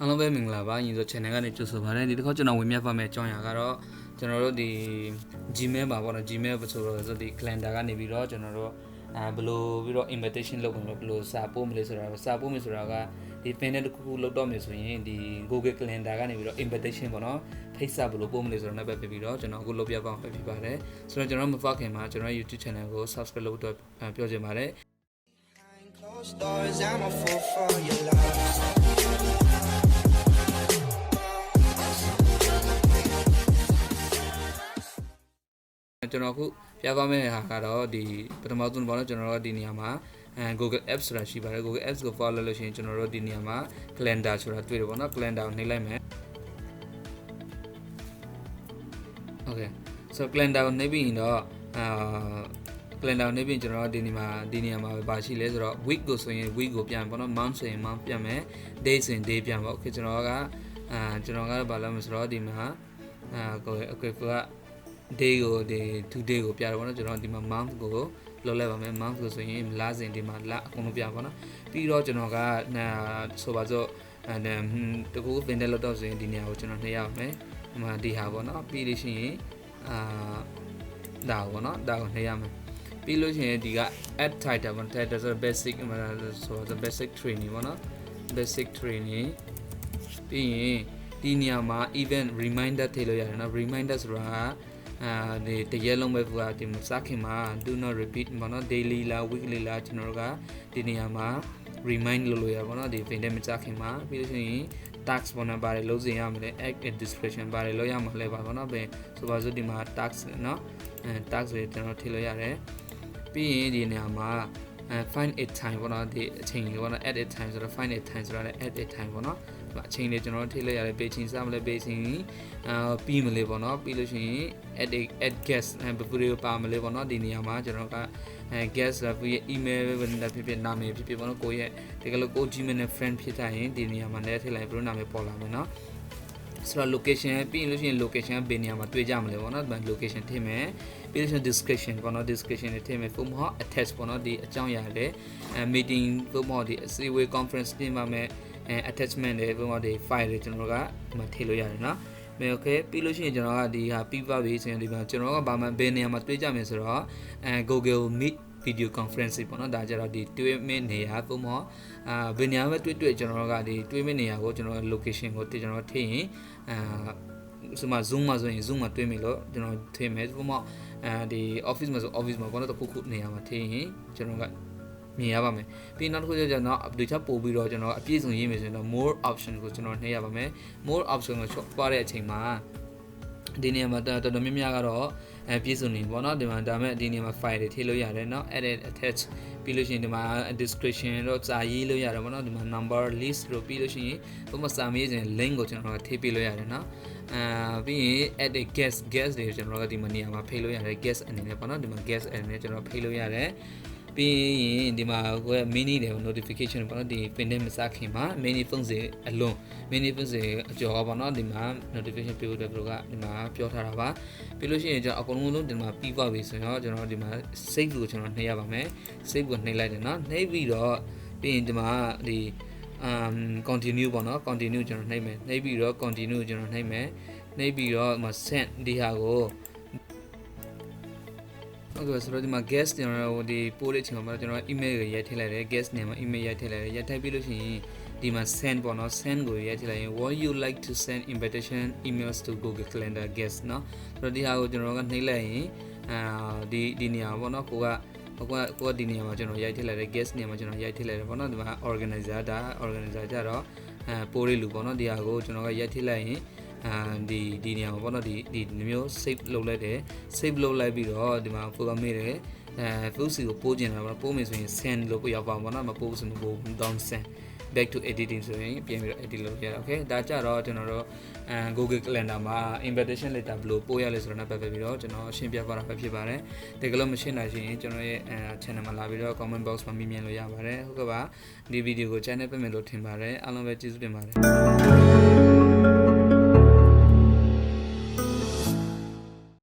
အားလုံးပဲမင်္ဂလာပါညီဆို channel ကနေကြိုဆိုပါရစေဒီတစ်ခါကျွန်တော်ဝင်မြတ်ပါမယ်အကြောင်းအရာကတော့ကျွန်တော်တို့ဒီ Gmail ပါပေါ့နော် Gmail ဆိုတော့ဒီ calendar ကနေပြီးတော့ကျွန်တော်တို့ဘယ်လိုပြီးတော့ invitation လုပ်လို့ဘယ်လိုစာပို့မလဲဆိုတာစာပို့မယ်ဆိုတာကဒီ pin နဲ့တစ်ခုလုပ်တော့မယ်ဆိုရင်ဒီ Google Calendar ကနေပြီးတော့ invitation ပေါ့နော်ဖိတ်စာဘယ်လိုပို့မလဲဆိုတာနဲ့ပဲပြီးတော့ကျွန်တော်အခုလုပ်ပြပါမယ်ဖြစ်ပါတယ်ဆိုတော့ကျွန်တော်မဖောက်ခင်မှာကျွန်တော် YouTube channel ကို subscribe လုပ်တော့ပြောချင်ပါတယ်ကျွန်တော်အခုပြပါမယ့်ဟာကတော့ဒီပထမဆုံးပေါ့နော်ကျွန်တော်တို့ဒီနေရာမှာ Google Apps ဆိုတာရှိပါတယ် Google Apps ကို follow လုပ်လို့ရှိရင်ကျွန်တော်တို့ဒီနေရာမှာ calendar ဆိုတာတွေ့တယ်ပေါ့နော် calendar ကိုနှိပ်လိုက်မယ် Okay so calendar ကိုနှိပ်ပြီးရင်တော့calendar ကိုနှိပ်ပြီးကျွန်တော်တို့ဒီနေရာမှာပါရှိလဲဆိုတော့ week ကိုဆိုရင် week ကိုပြန်ပေါ့နော် month ဆိုရင် month ပြန်မယ် day ဆိုရင် day ပြန်ပေါ့ Okay ကျွန်တော်ကတော့ဘာလုပ်မလဲဆိုတော့ဒီမှာokay ကday ကိုဒီ today ကိုပြရပါတော့ကျွန်တော်ဒီမှာ month ကိုလောက်လိုက်ပါမယ် month ကိုဆိုရင်လစဉ်ဒီမှာလအကုန်လုံးပြပါတော့ပြီးတော့ကျွန်တော်ကဆိုပါစို့တကူ vendor လောက်တော့ဆိုရင်ဒီနေရာကိုကျွန်တော်နှိပ်ရပါမယ်ဒီမှာဒီဟာပေါ့နော်ပြီးလို့ရှိရင်ဒါပေါ့နော်ဒါကိုနှိပ်ရမယ်ပြီးလို့ရှိရင်ဒီက add title ပေါ့ title ဆို basic ဆိုတော့ basic training ပေါ့နော် basic training ပြီးရင်ဒီနေရာမှာ event reminder ထည့်လို့ရတယ်နော် reminder ဆိုတာဒီတရက်လုံးပဲကဒီစခင်မှာ do not repeat ပေါ့နော် daily လား weekly လားကျွန်တော်တို့ကဒီနေရာမှာ remind လုပ်လို့ရပါတော့ဒီ vendor မစခင်မှာပြီးလို့ရှိရင် tax ပေါ့နော်ပါတယ်လုံးစင်ရမယ် act and description ပါတယ်လို့ရမှာလဲပါပေါ့နော်ပဲဆိုပါစို့ဒီမှာ tax နော် tax တွေကျွန်တော်ထည့်လို့ရတယ်ပြီးရင်ဒီနေရာမှာfind a time ပေါ့နော်ဒီအချိန်လေးပေါ့နော် add a time ဆိုတော့ find a time ဆိုတော့လည်း add a time ပေါ့နော်အချိန်လေးကျွန်တော်ထည့်လိုက်ရတယ်ပေချင်းစမလဲပေချင်းပြီးမလဲပေါ့နော်ပြီးလို့ရှိရင် add guest ဘယ်သူတွေပါမလဲပေါ့နော်ဒီနေရာမှာကျွန်တော်ကguest ဆိုပြီး email ပဲဖြစ်နာမည်ဖြစ်ပေါ့နော်ကိုရဲ့ဒီကလို့ကို Gmail နဲ့ friend ဖြစ်ထားရင်ဒီနေရာမှာလည်းထည့်လိုက်ဘယ်လိုနာမည်ပေါ်လာမယ်နော်ဆိုတော့ location ပြီးလို့ရှိရင် location ဘယ်နေရာမှာတွေ့ကြမလဲပေါ့နော် location ထည့်မယ်ပြီးလို့ရှိရင် description ပေါ့နော် description တွေထည့်မယ်ပုံမှန် attach ပေါ့နော်ဒီအကြောင်းအရာတွေ meeting ပုံမှန်ဒီအစည်းအဝေး conference ပြင်ပါမယ်attachment တွေပုံမှန်ဒီ file တွေကျွန်တော်တို့ကဒီမှာထည့်လို့ရတယ်နော်okay ပြီးလို့ရှိရင်ကျွန်တော်ကဒီဟာပြီးပါပြီဆိုရင်ဒီမှာကျွန်တော်ကဘာမှဘယ်နေရာမှာတွေ့ကြမယ်ဆိုတော့Google Meet video conference ပေါ့နော်ဒါကြတော့ဒီတွေ့မယ့်နေရာပုံမှန်ဘယ်နေရာမှာတွေ့ကျွန်တော်တို့ကဒီတွေ့မယ့်နေရာကိုကျွန်တော် location ကိုကျွန်တော်ထည့်ရင်ဆိုမှ zoom မှာဆိုရင် zoom မှာတွေ့မယ်လို့ကျွန်တော်ထည့်မယ်ပုံမှန်ဒီ office မှာဆို office မှာပေါ့နော်တခုနေရာမှာထည့်ရင်ကျွန်တော်ကမြင်ရပါမယ်ပြီးနောက်တစ်ခုကျတော့ update ပို့ပြီးတော့ကျွန်တော်အပြည့်စုံရေးမယ်ဆိုရင်တော့ more option ကိုကျွန်တော်နှိပ်ရပါမယ် more option ကိုချော့ပွားတဲ့အချိန်မှာဒီနေရာမှာတော်တော်များများကတော့ပြည့်စုံနေပေါ့နော်ဒီမှာဒါမဲ့ဒီနေရာမှာ file တွေထည့်လို့ရတယ်เนาะ edit attach ပြီးလို့ရှိရင်ဒီမှာ description တော့စာရေးလို့ရတယ်ပေါ့နော်ဒီမှာ number list လို့ပြီးလို့ရှိရင်ဘုမစာမေးစဉ် link ကိုကျွန်တော်ကထည့်ပေးလို့ရတယ်เนาะပြီးရင် add a guest တွေကျွန်တော်ကဒီမှာနေရာမှာဖိတ်လို့ရတယ် guest အနေနဲ့ပေါ့နော်ဒီမှာ guest အနေနဲ့ကျွန်တော်ဖိတ်လို့ရတယ်ပြီးရင်ဒီမှာကိုယ် mini တွေ notification ပေါ့နော်ဒီ pin နဲ့မစခင်မှာ mini ဖုန်းစီအလွန် mini ဖုန်းစီအကျော်ပေါ့နော်ဒီမှာ notification ပေးဖို့တဲ့ဘယ်လိုကဒီမှာပြောထားတာပါပြီးလို့ရှိရင်ကျွန်တော်အကုန်လုံးဒီမှာပြီးသွားပြီဆိုတော့ကျွန်တော်ဒီမှာ save ကိုကျွန်တော်နှိပ်ရပါမယ် save ကိုနှိပ်လိုက်တယ်နော်နှိပ်ပြီးတော့ပြီးရင်ဒီမှာဒီ continue ပေါ့နော် continue ကျွန်တော်နှိပ်မယ်နှိပ်ပြီးတော့ continue ကျွန်တော်နှိပ်မယ်နှိပ်ပြီးတော့ဒီမှာ send ဒီဟာကိုဟုတ်ကဲ့ဆိုတော့ဒီမှာ guest ကျွန်တော်ဒီပို့တဲ့အချိန်မှာကျွန်တော် email ကိုရိုက်ထည့်လိုက်တယ် guest name မှာ email ရိုက်ထည့်လိုက်တယ်ရိုက်ထည့်ပြီးလို့ရှိရင်ဒီမှာ send ပေါ့နော် send ကိုရိုက်ထည့်လိုက်ရင် would you like to send invitation emails to Google Calendar guest เนาะဆိုတော့ဒီဟာကိုကျွန်တော်ကနှိပ်လိုက်ရင်ဒီနေရာပေါ့နော်ကိုကဒီနေရာမှာကျွန်တော်ရိုက်ထည့်လိုက်တယ် guest နေရာမှာကျွန်တော်ရိုက်ထည့်လိုက်တယ်ပေါ့နော်ဒီမှာ organizer ကြတော့ပို့ရလူပေါ့နော်ဒီဟာကိုကျွန်တော်ကရိုက်ထည့်လိုက်ရင်ဒီနေရာမှာပေါ့နော်ဒီမျိုး save လုပ်လိုက်တယ် save လုပ်လိုက်ပြီးတော့ဒီမှာ folder မေးတယ်post ကိုပို့ကျင်တာပေါ့ပို့မယ်ဆိုရင် send လို့ပြရပါပေါ့နော်မပို့ဆိုမပို့ don't send back to editing ဆိုရင်ပြန်ပြီးတော့ edit လုပ်ရအောင် okay ဒါကြတော့ကျွန်တော်တို့Google Calendar မှာ invitation letter ဘယ်လိုပို့ရလဲဆိုတော့ပတ်သက်ပြီးတော့ကျွန်တော်ရှင်းပြပါတာပဲဖြစ်ပါတယ်တကယ်လို့မရှင်းနိုင်ရင်ကျွန်တော်ရဲ့channel မှာလာပြီးတော့ comment box မှာမြင်လို့ရပါတယ်ဟုတ်ကဲ့ပါဒီဗီဒီယိုကို channel ပတ်မယ်လို့ထင်ပါတယ်အားလုံးပဲကျေးဇူးတင်ပါတယ်